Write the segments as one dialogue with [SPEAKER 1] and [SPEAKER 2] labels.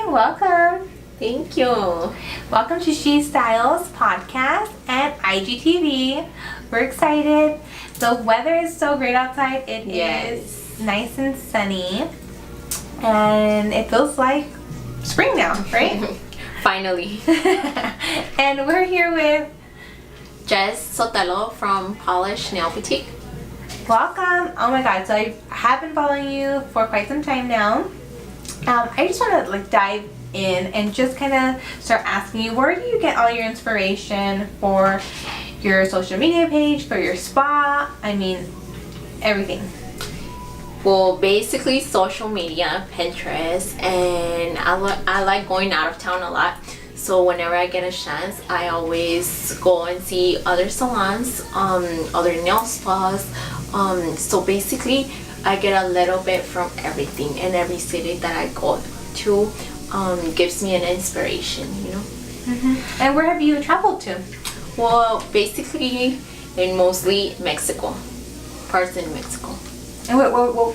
[SPEAKER 1] Hi, welcome.
[SPEAKER 2] Thank you.
[SPEAKER 1] Welcome to She Styles podcast and IGTV. We're excited. The weather is so great outside. It is nice and sunny. And it feels like spring now, right?
[SPEAKER 2] Finally.
[SPEAKER 1] And we're here with
[SPEAKER 2] Jess Sotelo from Polish Nail Boutique.
[SPEAKER 1] welcome. Oh my god, so I have been following you for quite some time now. I just want to dive in and just kind of start asking you, where do you get all your inspiration for your social media page, for your spa? I mean, everything.
[SPEAKER 2] Well, basically social media, Pinterest, and I like going out of town a lot. So whenever I get a chance, I always go and see other salons, other nail spas. So basically, I get a little bit from everything, and every city that I go to gives me an inspiration, you know.
[SPEAKER 1] Mm-hmm. And where have you traveled to?
[SPEAKER 2] Well, basically, in mostly Mexico, parts in Mexico.
[SPEAKER 1] And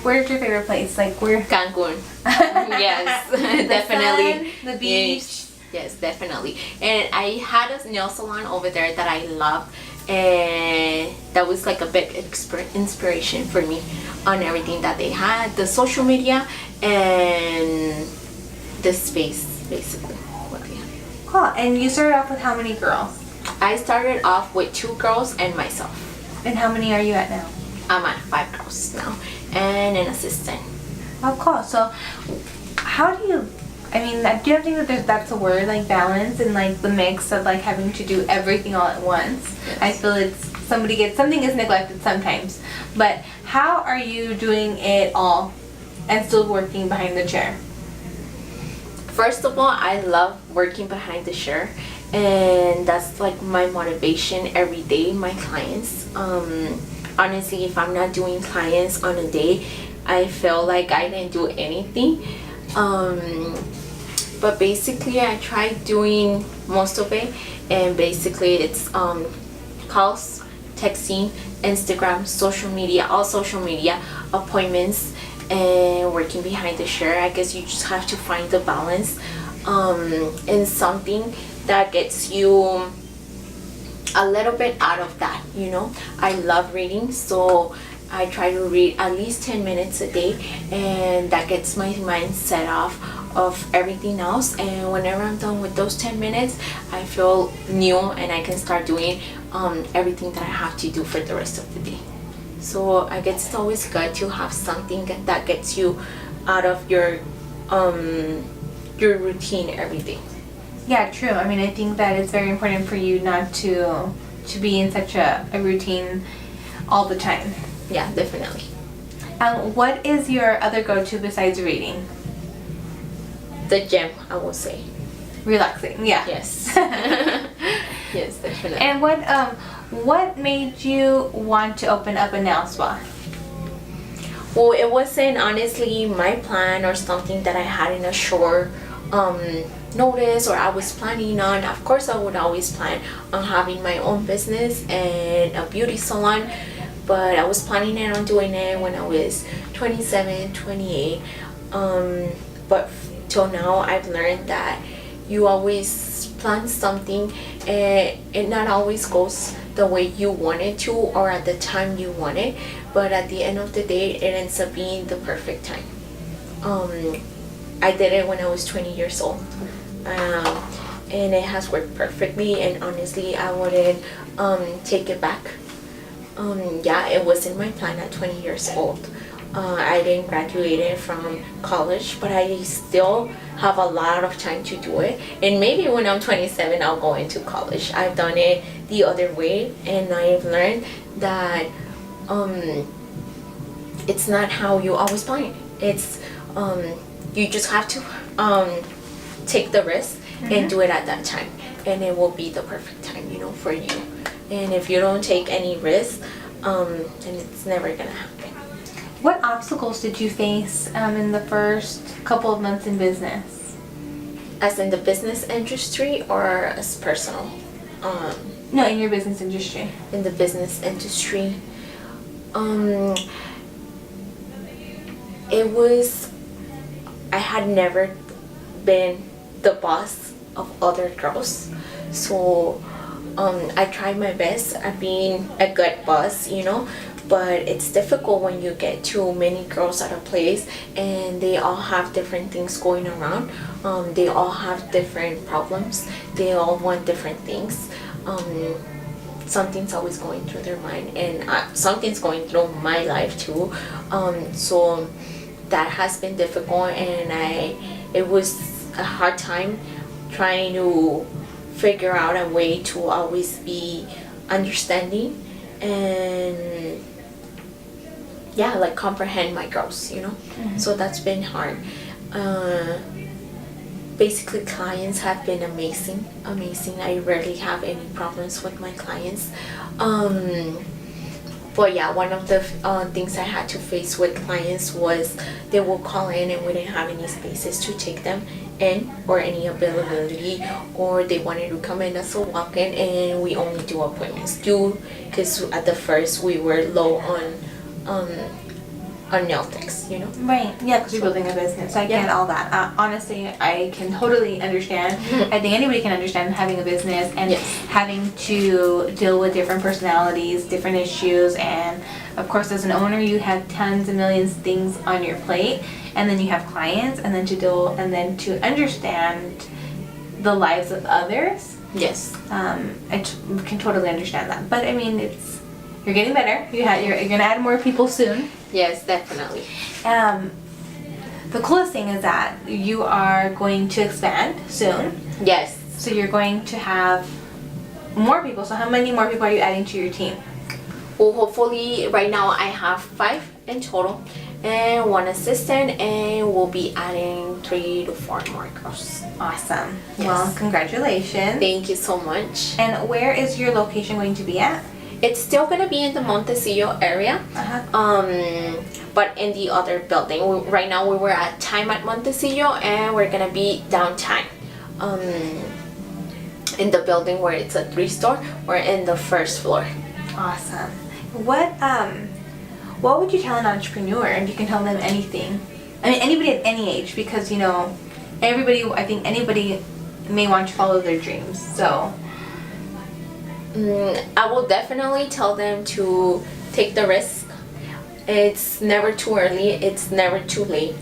[SPEAKER 1] where's your favorite place? Like where?
[SPEAKER 2] Cancun. Yes, definitely.
[SPEAKER 1] Sun, the beach.
[SPEAKER 2] Yes, definitely. And I had a nail salon over there that I loved, and that was like a big inspiration for me on everything that they had, the social media and the space, basically. What they had.
[SPEAKER 1] Cool. And you started off with how many girls?
[SPEAKER 2] I started off with 2 girls and myself.
[SPEAKER 1] And how many are you at now?
[SPEAKER 2] I'm at 5 girls now and an assistant.
[SPEAKER 1] Oh, cool. So, how do you? I mean, do you think that that's a word, like balance, and like the mix of like having to do everything all at once?
[SPEAKER 2] Yes.
[SPEAKER 1] I feel it's something is neglected sometimes. But how are you doing it all and still working behind the chair?
[SPEAKER 2] First of all, I love working behind the chair, and that's like my motivation every day. My clients. Honestly, if I'm not doing clients on a day, I feel like I didn't do anything. But basically, I try doing most of it, and basically it's calls, texting, Instagram, social media, all social media, appointments, and working behind the chair. I guess you just have to find the balance in something that gets you a little bit out of that, you know. I love reading, so I try to read at least 10 minutes a day, and that gets my mind set off of everything else. And whenever I'm done with those 10 minutes, I feel new, and I can start doing everything that I have to do for the rest of the day. So I guess it's always good to have something that gets you out of your routine every day.
[SPEAKER 1] Yeah, true. I mean, I think that it's very important for you not to be in such a routine all the time.
[SPEAKER 2] Yeah, definitely.
[SPEAKER 1] What is your other go-to besides reading?
[SPEAKER 2] The gym, I will say.
[SPEAKER 1] Relaxing, yeah.
[SPEAKER 2] Yes. Yes, definitely.
[SPEAKER 1] And what made you want to open up a nail spa?
[SPEAKER 2] Well, it wasn't honestly my plan or something that I had in a short notice, or I was planning on. Of course, I would always plan on having my own business and a beauty salon, but I was planning on doing it when I was 27, 28. But till now, I've learned that you always plan something, and it not always goes the way you want it to or at the time you want it, but at the end of the day, it ends up being the perfect time. I did it when I was 20 years old, and it has worked perfectly, and honestly, I wouldn't take it back. Yeah, it wasn't my plan at 20 years old. I didn't graduate from college, but I still have a lot of time to do it. And maybe when I'm 27, I'll go into college. I've done it the other way, and I've learned that it's not how you always plan. It's you just have to take the risk and do it at that time, and it will be the perfect time, you know, for you. And if you don't take any risk, then it's never gonna happen.
[SPEAKER 1] What obstacles did you face in the first couple of months in business?
[SPEAKER 2] As in the business industry or as personal?
[SPEAKER 1] No, in your business industry.
[SPEAKER 2] In the business industry, it was, I had never been the boss of other girls. So I try my best at being a good boss, but it's difficult when you get too many girls at a place and they all have different things going around. They all have different problems. They all want different things. Something's always going through their mind, and something's going through my life too. So that has been difficult, and it was a hard time trying to figure out a way to always be understanding and comprehend my girls,
[SPEAKER 1] Mm-hmm.
[SPEAKER 2] So that's been hard. Basically, clients have been amazing. I rarely have any problems with my clients. But yeah, one of the things I had to face with clients was they will call in and we didn't have any spaces to take them in, or any availability, or they wanted to come in as a walk-in and we only do appointments because at the first we were low on nail techs,
[SPEAKER 1] Right. Yeah, because you're building a business. I get all that. Honestly, I can totally understand. I think anybody can understand having a business and having to deal with different personalities, different issues, and of course, as an owner, you have tons and millions of things on your plate, and then you have clients, and then to understand the lives of others.
[SPEAKER 2] Yes.
[SPEAKER 1] Can totally understand that. But I mean, you're getting better. You're gonna add more people soon.
[SPEAKER 2] Yes, definitely.
[SPEAKER 1] The coolest thing is that you are going to expand soon.
[SPEAKER 2] Yes.
[SPEAKER 1] So you're going to have more people. So how many more people are you adding to your team?
[SPEAKER 2] Well, hopefully, right now I have 5 in total and 1 assistant, and we'll be adding 3 to 4 more girls.
[SPEAKER 1] Awesome.
[SPEAKER 2] Yes.
[SPEAKER 1] Well, congratulations.
[SPEAKER 2] Thank you so much.
[SPEAKER 1] And where is your location going to be at?
[SPEAKER 2] It's still gonna be in the Montecillo area, but in the other building. Right now we were at Time at Montecillo, and we're gonna be downtown, in the building where it's a 3-store. We're in the 1st floor.
[SPEAKER 1] Awesome. What would you tell an entrepreneur? And you can tell them anything. I mean, anybody at any age, because I think anybody may want to follow their dreams. So.
[SPEAKER 2] I will definitely tell them to take the risk. It's never too early. It's never too late.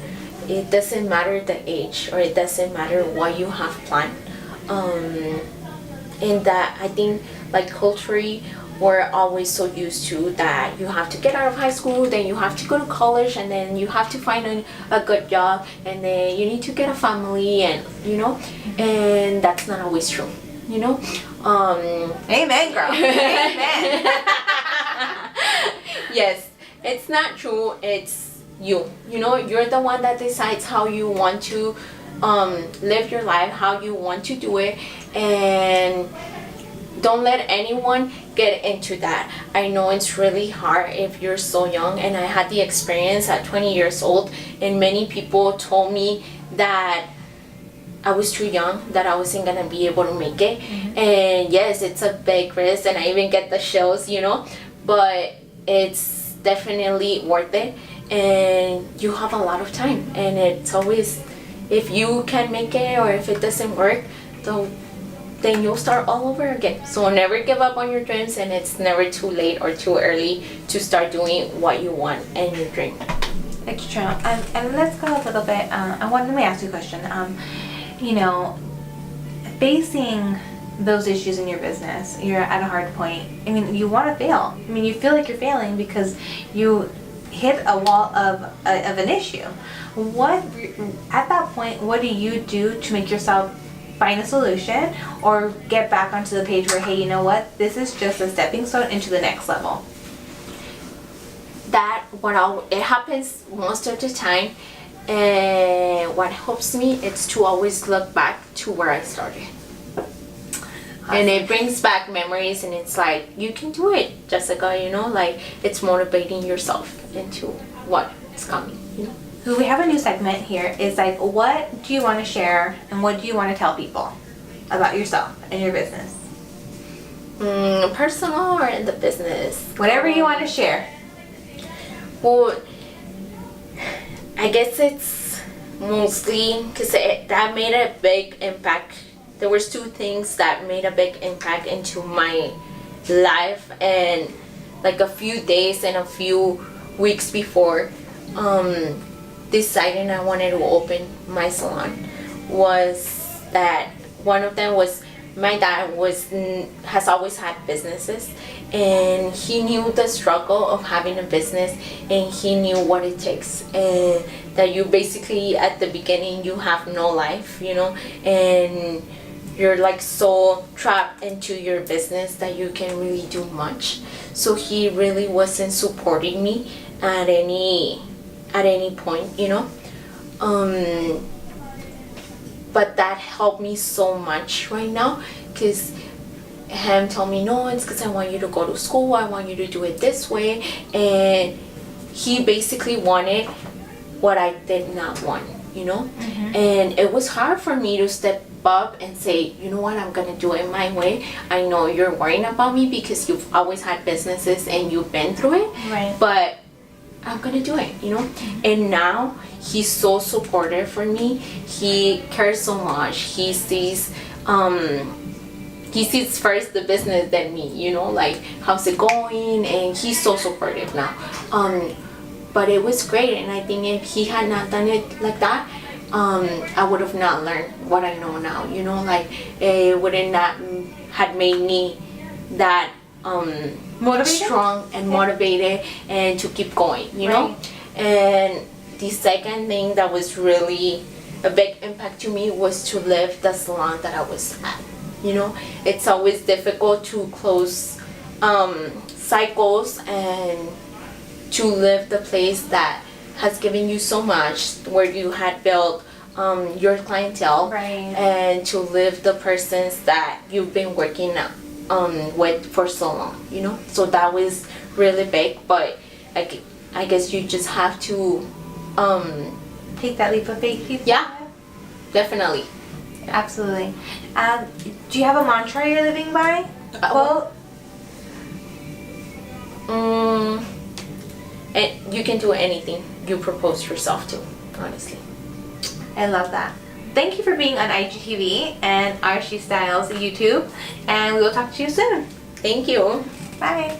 [SPEAKER 2] It doesn't matter the age, or it doesn't matter what you have planned. And that I think, like, culturally, we're always so used to that you have to get out of high school, then you have to go to college, and then you have to find a good job, and then you need to get a family, and and that's not always true.
[SPEAKER 1] Amen, girl. Amen.
[SPEAKER 2] Yes, it's not true. It's you. You're the one that decides how you want to live your life, how you want to do it, and don't let anyone get into that. I know it's really hard if you're so young, and I had the experience at 20 years old, and many people told me that I was too young, that I wasn't gonna be able to make it. Mm-hmm. And yes, it's a big risk, and I even get the chills, but it's definitely worth it, and you have a lot of time, and it's always, if you can make it or if it doesn't work, then you'll start all over again. So never give up on your dreams, and it's never too late or too early to start doing what you want and your dream.
[SPEAKER 1] It's true. And let's go a little bit, let me ask you a question. Facing those issues in your business, you're at a hard point. I mean, you want to fail. I mean, you feel like you're failing because you hit a wall of an issue. At that point, what do you do to make yourself find a solution or get back onto the page where, hey, you know what? This is just a stepping stone into the next level.
[SPEAKER 2] It happens most of the time. And what helps me is to always look back to where I started. Awesome. And it brings back memories, and it's like, you can do it, Jessica, it's motivating yourself into what is coming,
[SPEAKER 1] So we have a new segment here. It's like, what do you want to share and what do you want to tell people about yourself and your business?
[SPEAKER 2] Personal or in the business?
[SPEAKER 1] Whatever you want to share.
[SPEAKER 2] Well, I guess it's mostly because that made a big impact. There was two things that made a big impact into my life, and like a few days and a few weeks before deciding I wanted to open my salon was that one of them was my dad has always had businesses, and he knew the struggle of having a business, and he knew what it takes, and that you basically at the beginning you have no life, and you're like so trapped into your business that you can't really do much. So he really wasn't supporting me at any point, but that helped me so much right now, because him told me, no, it's because I want you to go to school, I want you to do it this way, and he basically wanted what I did not want, and it was hard for me to step up and say, you know what, I'm gonna do it my way. I know you're worrying about me because you've always had businesses and you've been through it,
[SPEAKER 1] right?
[SPEAKER 2] But I'm gonna do it, and now he's so supportive for me. He cares so much. He sees first the business than me, like how's it going, and he's so supportive now. But it was great, and I think if he had not done it like that, I would have not learned what I know now, like it would have not had made me that
[SPEAKER 1] motivated?
[SPEAKER 2] Strong and motivated and to keep going,
[SPEAKER 1] Right.
[SPEAKER 2] And the second thing that was really a big impact to me was to leave the salon that I was at. It's always difficult to close cycles and to leave the place that has given you so much, where you had built your clientele,
[SPEAKER 1] right,
[SPEAKER 2] and to leave the persons that you've been working with for so long, so that was really big. But I guess you just have to
[SPEAKER 1] take that leap of faith.
[SPEAKER 2] Yeah, definitely.
[SPEAKER 1] Absolutely. Do you have a mantra you're living by? Quote?
[SPEAKER 2] You can do anything you propose yourself to, honestly.
[SPEAKER 1] I love that. Thank you for being on IGTV and RC Styles YouTube, and we will talk to you soon.
[SPEAKER 2] Thank you.
[SPEAKER 1] Bye.